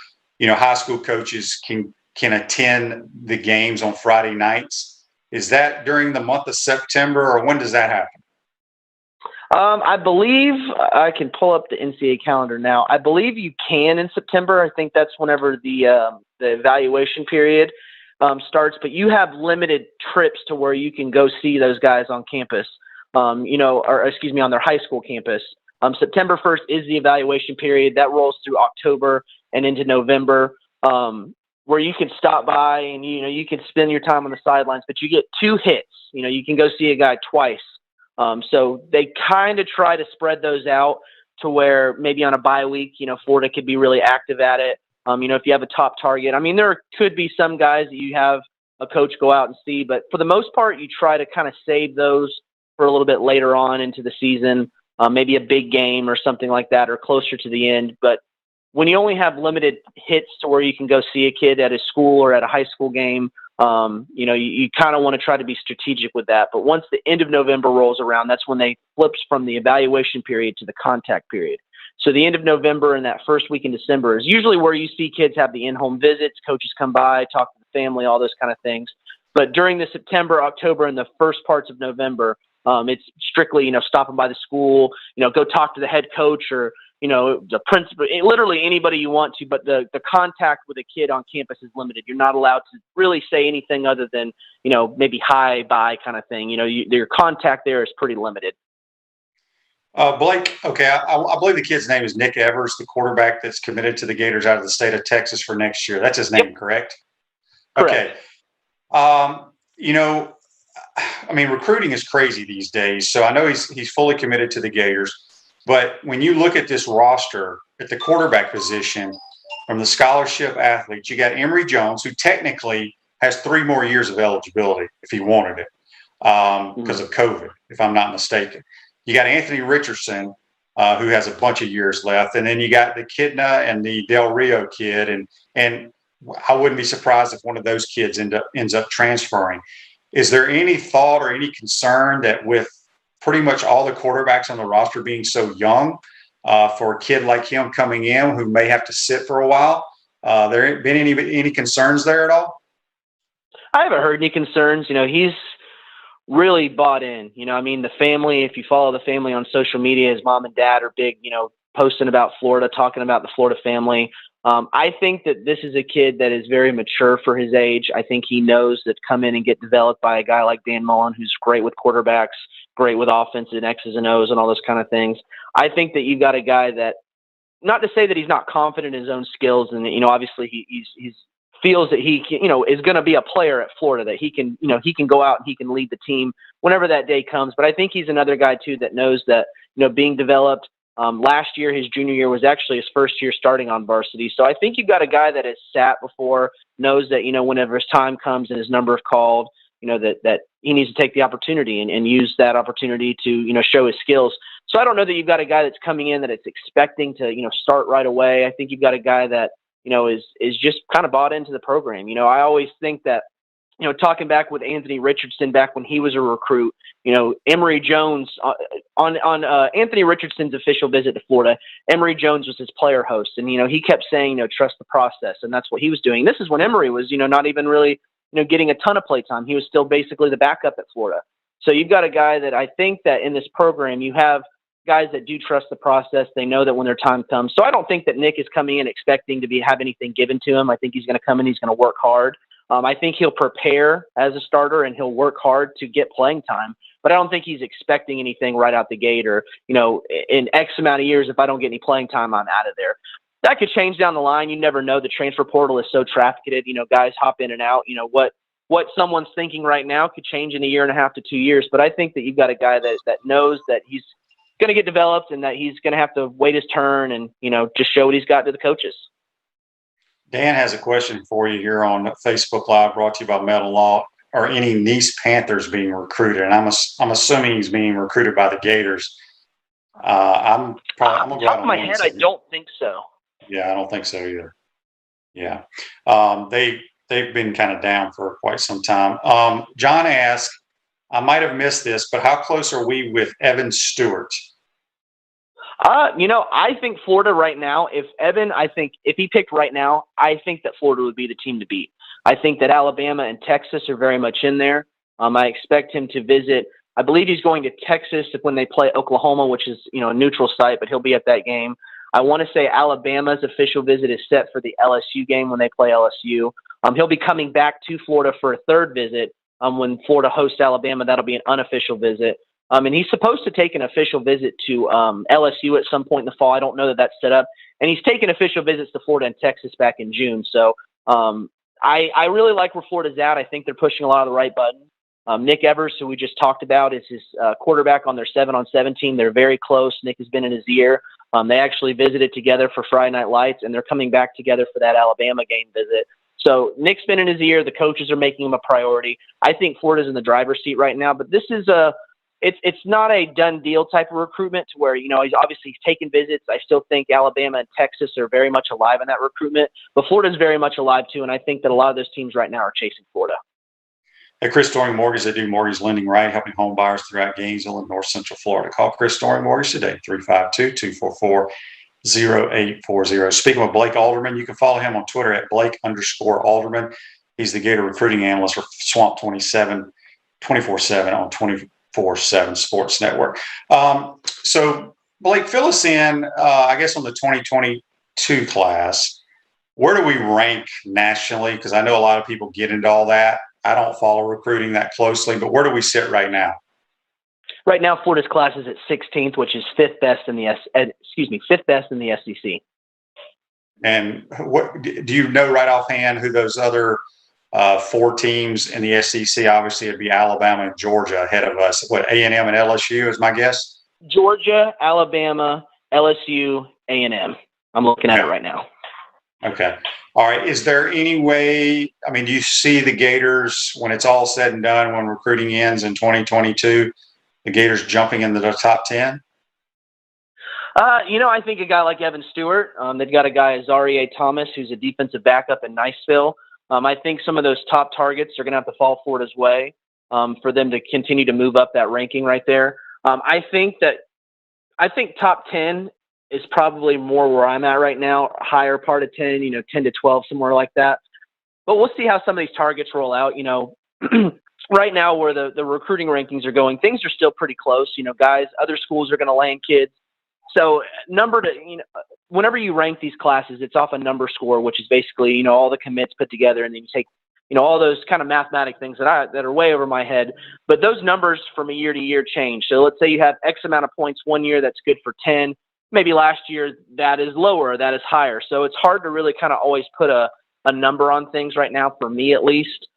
Speaker 1: high school coaches can attend the games on Friday nights. Is that during the month of September, or when does that happen?
Speaker 3: I believe I can pull up the NCAA calendar now. I believe you can in September. I think that's whenever the evaluation period starts, but you have limited trips to where you can go see those guys on campus, on their high school campus. September 1st is the evaluation period. That rolls through October and into November, where you can stop by and, you can spend your time on the sidelines, but you get 2 hits. You can go see a guy twice. So they kind of try to spread those out to where maybe on a bye week, Florida could be really active at it. If you have a top target, there could be some guys that you have a coach go out and see, but for the most part, you try to kind of save those for a little bit later on into the season, maybe a big game or something like that, or closer to the end. But when you only have limited hits to where you can go see a kid at a school or at a high school game, you kind of want to try to be strategic with that. But once the end of November rolls around, that's when they flips from the evaluation period to the contact period. So the end of November and that first week in December is usually where you see kids have the in-home visits, coaches come by, talk to the family, all those kind of things. But during the September, October, and the first parts of November, it's strictly, stopping by the school, go talk to the head coach or, the principal, literally anybody you want to, but the contact with a kid on campus is limited. You're not allowed to really say anything other than, maybe hi, bye kind of thing. Your contact there is pretty limited.
Speaker 1: Blake, okay, I believe the kid's name is Nick Evers, the quarterback that's committed to the Gators out of the state of Texas for next year. That's his name,
Speaker 3: Yep.
Speaker 1: Correct?
Speaker 3: Correct.
Speaker 1: Okay. Recruiting is crazy these days. So I know he's fully committed to the Gators. But when you look at this roster at the quarterback position from the scholarship athletes, you got Emory Jones, who technically has 3 more years of eligibility if he wanted it because of COVID, if I'm not mistaken. You got Anthony Richardson, who has a bunch of years left. And then you got the Kidna and the Del Rio kid. And I wouldn't be surprised if one of those kids ends up transferring. Is there any thought or any concern that with pretty much all the quarterbacks on the roster being so young, for a kid like him coming in who may have to sit for a while, there ain't been any concerns there at all?
Speaker 3: I haven't heard any concerns. He's really bought in. The family, if you follow the family on social media, his mom and dad are big, posting about Florida, talking about the Florida family. I think that this is a kid that is very mature for his age. I think he knows that come in and get developed by a guy like Dan Mullen, who's great with quarterbacks, great with offense and X's and O's and all those kind of things. I think that you've got a guy that, not to say that he's not confident in his own skills, and obviously he's feels that he can, is going to be a player at Florida, that he can go out and he can lead the team whenever that day comes. But I think he's another guy too that knows that, being developed Last year, his junior year, was actually his first year starting on varsity. So I think you've got a guy that has sat before, knows that, whenever his time comes and his number is called, that he needs to take the opportunity and use that opportunity to, show his skills. So I don't know that you've got a guy that's coming in that it's expecting to, start right away. I think you've got a guy that, is just kind of bought into the program. I always think that, talking back with Anthony Richardson back when he was a recruit, Emory Jones on Anthony Richardson's official visit to Florida, Emory Jones was his player host. And, he kept saying, trust the process. And that's what he was doing. This is when Emory was, not even really, getting a ton of play time. He was still basically the backup at Florida. So you've got a guy that I think that in this program, you have guys that do trust the process. They know that when their time comes. So I don't think that Nick is coming in expecting to have anything given to him. I think he's going to come in, he's going to work hard. I think he'll prepare as a starter and he'll work hard to get playing time, but I don't think he's expecting anything right out the gate or, in X amount of years, if I don't get any playing time, I'm out of there. That could change down the line. You never know. The transfer portal is so trafficked. Guys hop in and out. What someone's thinking right now could change in a year and a half to 2 years. But I think that you've got a guy that knows that he's going to get developed and that he's going to have to wait his turn and, just show what he's got to the coaches.
Speaker 1: Dan has a question for you here on Facebook Live, brought to you by Metal Law. Are any Nice Panthers being recruited? And I'm assuming he's being recruited by the Gators. I'm going to go out on
Speaker 3: my head. I don't think so.
Speaker 1: Yeah, I don't think so either. Yeah, they've been kind of down for quite some time. John asked, I might have missed this, but how close are we with Evan Stewart?
Speaker 3: I think Florida right now, if he picked right now, I think that Florida would be the team to beat. I think that Alabama and Texas are very much in there. I expect him to visit. I believe he's going to Texas when they play Oklahoma, which is, a neutral site, but he'll be at that game. I want to say Alabama's official visit is set for the LSU game when they play LSU. He'll be coming back to Florida for a third visit when Florida hosts Alabama. That'll be an unofficial visit. And he's supposed to take an official visit to LSU at some point in the fall. I don't know that that's set up. And he's taken official visits to Florida and Texas back in June. So I really like where Florida's at. I think they're pushing a lot of the right buttons. Nick Evers, who we just talked about, is his quarterback on their 7-on-7 team. They're very close. Nick has been in his ear. They actually visited together for Friday Night Lights, and they're coming back together for that Alabama game visit. So Nick's been in his ear. The coaches are making him a priority. I think Florida's in the driver's seat right now, but this is it's not a done deal type of recruitment to where, he's taken visits. I still think Alabama and Texas are very much alive in that recruitment, but Florida's very much alive too. And I think that a lot of those teams right now are chasing Florida.
Speaker 1: At Chris Storing Mortgage, they do mortgage lending right, helping home buyers throughout Gainesville and North Central Florida. Call Chris Storing Mortgage today, 352-244-0840. Speaking of Blake Alderman, you can follow him on Twitter at Blake_Alderman. He's the Gator recruiting analyst for Swamp 24/7 on 24/7 Sports Network. So, Blake, fill us in, I guess, on the 2022 class. Where do we rank nationally? Because I know a lot of people get into all that. I don't follow recruiting that closely, but where do we sit right now?
Speaker 3: Right now, Florida's class is at 16th, which is fifth best in the SEC.
Speaker 1: And what do you know right offhand who those other 4 teams in the SEC? Obviously, it'd be Alabama and Georgia ahead of us. What, A&M and LSU is my guess?
Speaker 3: Georgia, Alabama, LSU, A&M. I'm looking at it right now.
Speaker 1: Okay. All right. Is there any way, do you see the Gators, when it's all said and done, when recruiting ends in 2022, the Gators jumping into the top 10?
Speaker 3: I think a guy like Evan Stewart, they've got a guy, Zaire Thomas, who's a defensive backup in Niceville. I think some of those top targets are going to have to fall Florida's way for them to continue to move up that ranking right there. I think top 10 is probably more where I'm at right now, higher part of 10, 10 to 12, somewhere like that. But we'll see how some of these targets roll out. Right now where the recruiting rankings are going, things are still pretty close. Guys, other schools are going to land kids. So whenever you rank these classes, it's off a number score, which is basically, all the commits put together, and then you take, all those kind of mathematic things that are way over my head. But those numbers from a year to year change. So let's say you have X amount of points one year that's good for 10. Maybe last year that is lower, that is higher. So it's hard to really kind of always put a number on things right now, for me at least.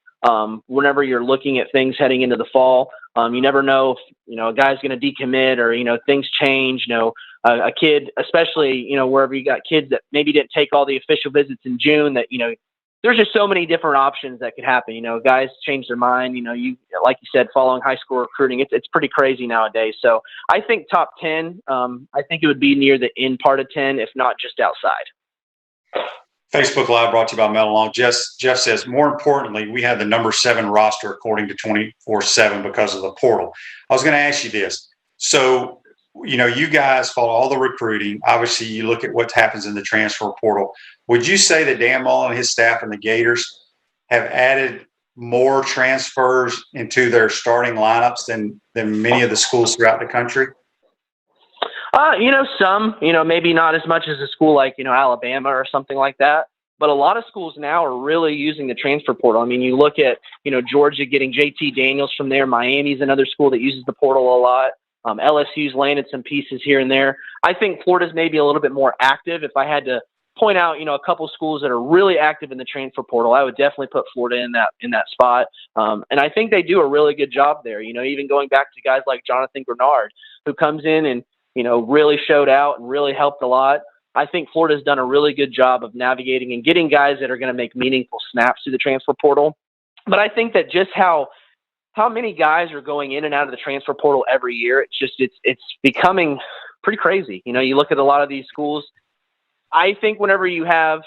Speaker 3: whenever you're looking at things heading into the fall. You never know if, a guy's going to decommit or, things change, a kid, especially, wherever you got kids that maybe didn't take all the official visits in June that, there's just so many different options that could happen. Guys change their mind, like you said, following high school recruiting, it's pretty crazy nowadays. So I think top 10, I think it would be near the end part of 10, if not just outside.
Speaker 1: Facebook Live brought to you by Mellon. Jeff says, more importantly, we have the number 7 roster according to 24/7 because of the portal. I was going to ask you this. So, you guys follow all the recruiting. Obviously, you look at what happens in the transfer portal. Would you say that Dan Mullen and his staff and the Gators have added more transfers into their starting lineups than many of the schools throughout the country?
Speaker 3: Some, maybe not as much as a school like, Alabama or something like that. But a lot of schools now are really using the transfer portal. I mean, you look at, Georgia getting JT Daniels from there. Miami's another school that uses the portal a lot. LSU's landed some pieces here and there. I think Florida's maybe a little bit more active. If I had to point out, a couple schools that are really active in the transfer portal, I would definitely put Florida in that spot. And I think they do a really good job there. Even going back to guys like Jonathan Grenard, who comes in and, really showed out and really helped a lot. I think Florida's done a really good job of navigating and getting guys that are going to make meaningful snaps through the transfer portal. But I think that just how many guys are going in and out of the transfer portal every year, it's becoming pretty crazy. You look at a lot of these schools. I think whenever you have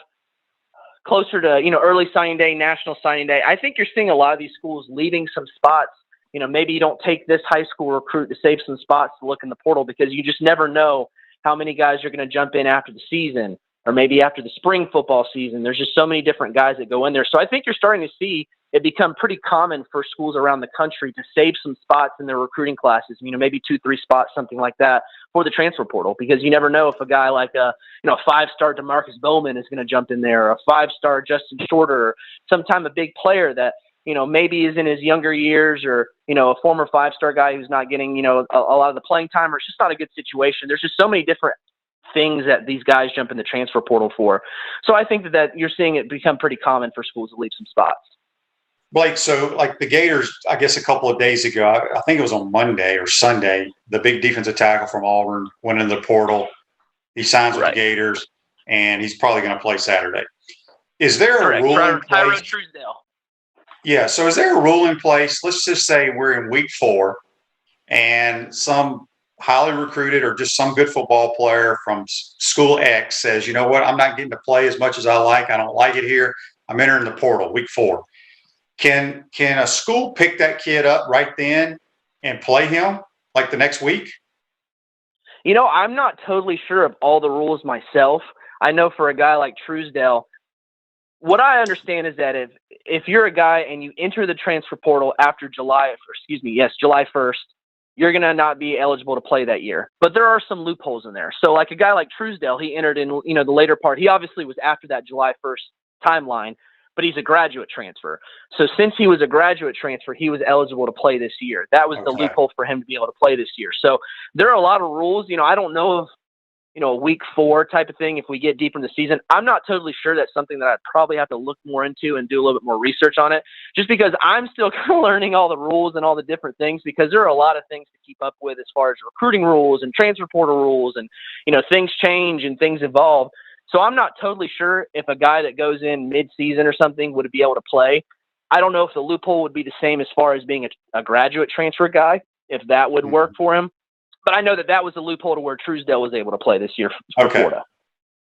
Speaker 3: closer to, early signing day, national signing day, I think you're seeing a lot of these schools leaving some spots. Maybe you don't take this high school recruit to save some spots to look in the portal because you just never know how many guys are going to jump in after the season or maybe after the spring football season. There's just so many different guys that go in there. So I think you're starting to see it become pretty common for schools around the country to save some spots in their recruiting classes, maybe 2-3 spots, something like that, for the transfer portal, because you never know if a guy like a 5-star DeMarcus Bowman is going to jump in there, or a 5-star Justin Shorter, or sometime a big player that, maybe is in his younger years, or, a former 5-star guy who's not getting, a lot of the playing time, or it's just not a good situation. There's just so many different things that these guys jump in the transfer portal for. So I think that you're seeing it become pretty common for schools to leave some spots.
Speaker 1: Blake, so like the Gators, I guess a couple of days ago, I think it was on Monday or Sunday, the big defensive tackle from Auburn went into the portal. He signs with the Gators, and he's probably going to play Saturday. Is there a rule in place? Yeah, so is there a rule in place? Let's just say we're in week 4, and some highly recruited or just some good football player from school X says, you know what, I'm not getting to play as much as I like. I don't like it here. I'm entering the portal week 4. Can a school pick that kid up right then and play him like the next week?
Speaker 3: I'm not totally sure of all the rules myself. I know for a guy like Truesdale, what I understand is that if you're a guy and you enter the transfer portal after July 1st, you're going to not be eligible to play that year. But there are some loopholes in there. So like a guy like Truesdale, he entered in, the later part. He obviously was after that July 1st timeline, but he's a graduate transfer. So since he was a graduate transfer, he was eligible to play this year. That was the loophole for him to be able to play this year. So there are a lot of rules. I don't know if, a week 4 type of thing, if we get deeper in the season. I'm not totally sure. That's something that I'd probably have to look more into and do a little bit more research on it, just because I'm still kind of learning all the rules and all the different things, because there are a lot of things to keep up with as far as recruiting rules and transfer portal rules, and, things change and things evolve. So I'm not totally sure if a guy that goes in mid-season or something would be able to play. I don't know if the loophole would be the same as far as being a graduate transfer guy, if that would work for him. But I know that was a loophole to where Truesdale was able to play this year for Florida.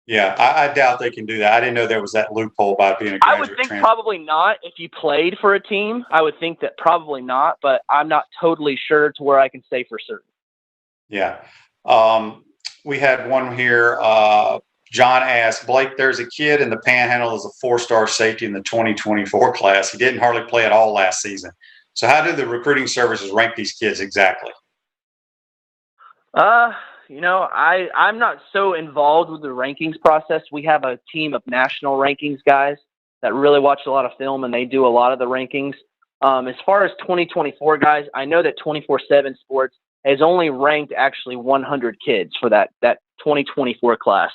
Speaker 1: Yeah, I doubt they can do that. I didn't know there was that loophole about being a graduate
Speaker 3: I would think
Speaker 1: transfer.
Speaker 3: probably not. If you played for a team, I would think that probably not, but I'm not totally sure to where I can say for certain.
Speaker 1: Yeah. We had one here. John asked, Blake, there's a kid in the Panhandle as a 4-star safety in the 2024 class. He didn't hardly play at all last season. So how do the recruiting services rank these kids exactly?
Speaker 3: I'm not so involved with the rankings process. We have a team of national rankings guys that really watch a lot of film, and they do a lot of the rankings. As far as 2024 guys, I know that 24/7 Sports has only ranked actually 100 kids for that 2024 class.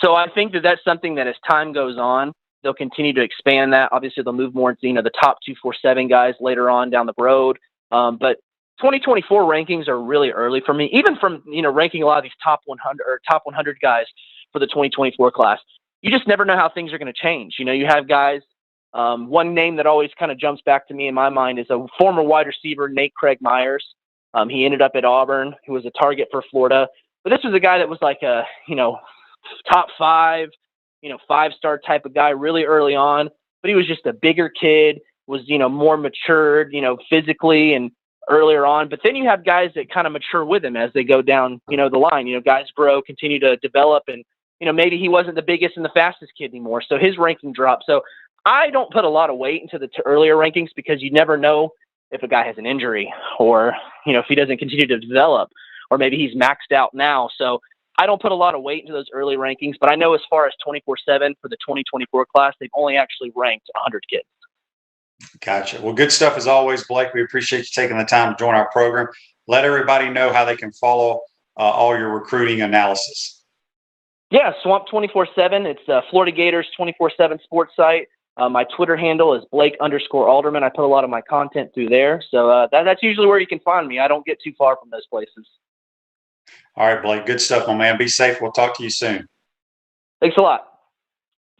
Speaker 3: So I think that that's something that as time goes on, they'll continue to expand that. Obviously, they'll move more into, the top 247 guys later on down the road. But 2024 rankings are really early for me, even from, ranking a lot of these top 100 or top 100 guys for the 2024 class. You just never know how things are going to change. You have guys, one name that always kind of jumps back to me in my mind is a former wide receiver, Nate Craig Myers. He ended up at Auburn, who was a target for Florida. But this was a guy that was like a, top 5, 5-star type of guy really early on. But he was just a bigger kid, was, more matured, physically and earlier on. But then you have guys that kind of mature with him as they go down, the line. Guys grow, continue to develop, and, maybe he wasn't the biggest and the fastest kid anymore. So his ranking dropped. So I don't put a lot of weight into the earlier rankings because you never know if a guy has an injury or, if he doesn't continue to develop, or maybe he's maxed out now. So I don't put a lot of weight into those early rankings, but I know as far as 24/7 for the 2024 class, they've only actually ranked 100 kids.
Speaker 1: Gotcha. Well, good stuff as always, Blake. We appreciate you taking the time to join our program. Let everybody know how they can follow all your recruiting analysis.
Speaker 3: Yeah, Swamp 24/7. It's Florida Gators 24/7 sports site. My Twitter handle is Blake_Alderman. I put a lot of my content through there. So that's usually where you can find me. I don't get too far from those places.
Speaker 1: All right, Blake. Good stuff, my man. Be safe. We'll talk to you soon.
Speaker 3: Thanks a lot.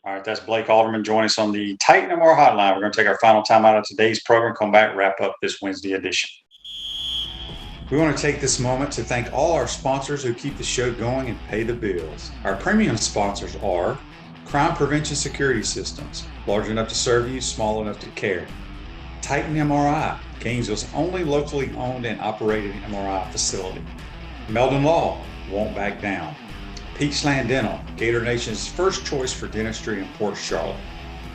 Speaker 1: All right, that's Blake Alderman. Join us on the Titan MR hotline. We're going to take our final time out of today's program, come back, wrap up this Wednesday edition. We want to take this moment to thank all our sponsors who keep the show going and pay the bills. Our premium sponsors are Crime Prevention Security Systems, large enough to serve you, small enough to care. Titan MRI, Gainesville's only locally owned and operated MRI facility. Meldon Law, won't back down. Peachland Dental, Gator Nation's first choice for dentistry in Port Charlotte.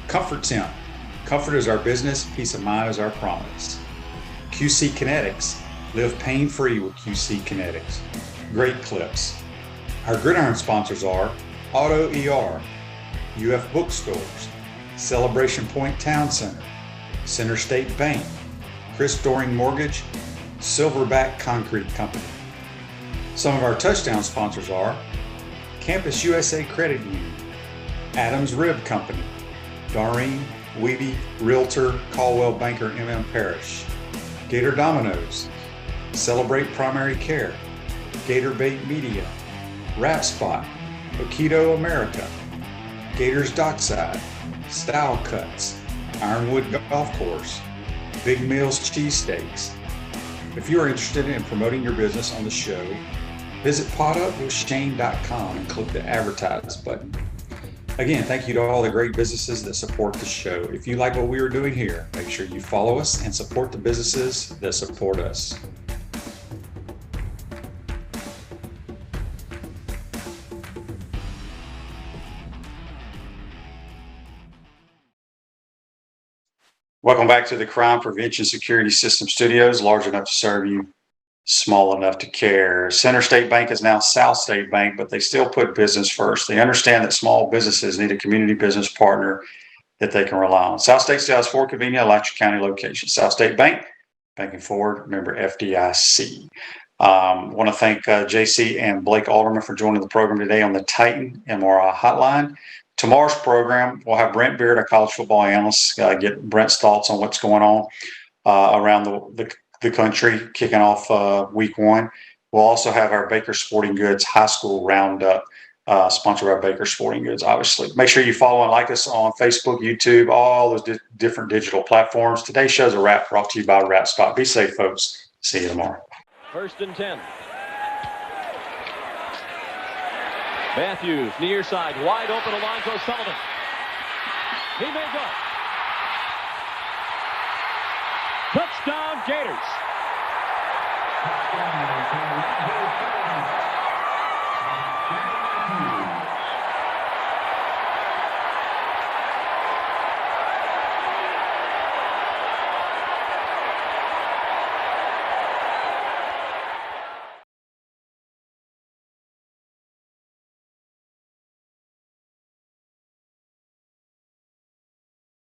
Speaker 1: Comfort Temp, comfort is our business, peace of mind is our promise. QC Kinetics, live pain-free with QC Kinetics. Great Clips. Our Gridiron sponsors are Auto ER, UF Bookstores, Celebration Point Town Center, Center State Bank, Chris Doring Mortgage, Silverback Concrete Company. Some of our touchdown sponsors are Campus USA Credit Union, Adams Rib Company, Doreen Weeby Realtor Caldwell Banker MM Parish, Gator Dominoes, Celebrate Primary Care, Gator Bait Media, Rap Spot, Okido America, Gators Dockside, Style Cuts, Ironwood Golf Course, Big Meals Cheesesteaks. If you are interested in promoting your business on the show, visit potupwithshane.com and click the advertise button. Again, thank you to all the great businesses that support the show. If you like what we are doing here, make sure you follow us and support the businesses that support us. Welcome back to the Crime Prevention Security System Studios, large enough to serve you, small enough to care. Center State Bank is now South State Bank, but they still put business first. They understand that small businesses need a community business partner that they can rely on. South State still has 4 convenient Alachua County locations. South State Bank, banking forward, member FDIC. Want to thank JC and Blake Alderman for joining the program today on the Titan MRI hotline. Tomorrow's program, we'll have Brent Beard, our college football analyst, get Brent's thoughts on what's going on around the country, kicking off week 1. We'll also have our Baker Sporting Goods High School Roundup, sponsored by Baker Sporting Goods, obviously. Make sure you follow and like us on Facebook, YouTube, all those different digital platforms. Today's show's a wrap, brought to you by Wrap Spot. Be safe, folks. See you tomorrow.
Speaker 4: 1st and 10. Matthews, near side, wide open, Alonzo Sullivan. He may go. Touchdown, Gators.